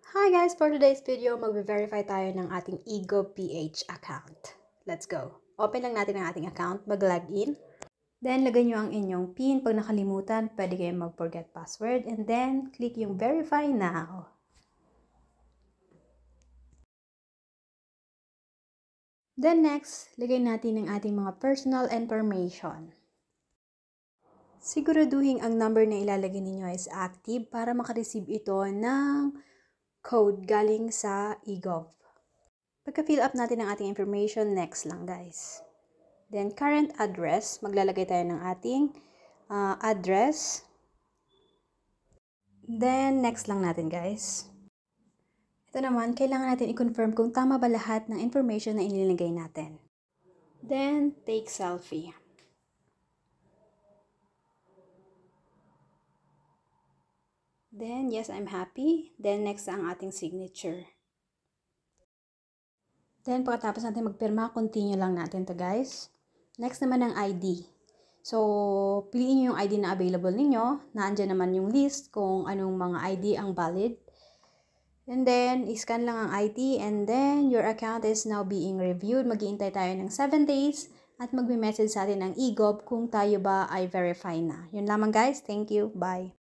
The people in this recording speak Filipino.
Hi guys! For today's video, mag-verify tayo ng ating EGOV-PH account. Let's go! Open lang natin ang ating account, mag-login. Then, lagay nyo ang inyong PIN. Pag nakalimutan, pwede kayong mag-forget password. And then, click yung verify now. Then next, lagay natin ang ating mga personal information. Siguraduhin ang number na ilalagay ninyo is active para makareceive ito ng code galing sa EGOV. Pagka-fill up natin ang ating information, next lang guys. Then, current address, maglalagay tayo ng ating address. Then, next lang natin guys. Ito naman, kailangan natin i-confirm kung tama ba lahat ng information na inilagay natin. Then, take selfie. Then, yes, I'm happy. Then, next ang ating signature. Then, pagkatapos natin magpirma, continue lang natin to guys. Next naman ang ID. So, piliin nyo yung ID na available ninyo. Naandyan naman yung list kung anong mga ID ang valid. And then, iscan lang ang ID. And then, your account is now being reviewed. Mag-iintay tayo ng 7 days. At magme-message sa atin ang EGOV kung tayo ba ay verify na. Yun lamang guys. Thank you. Bye.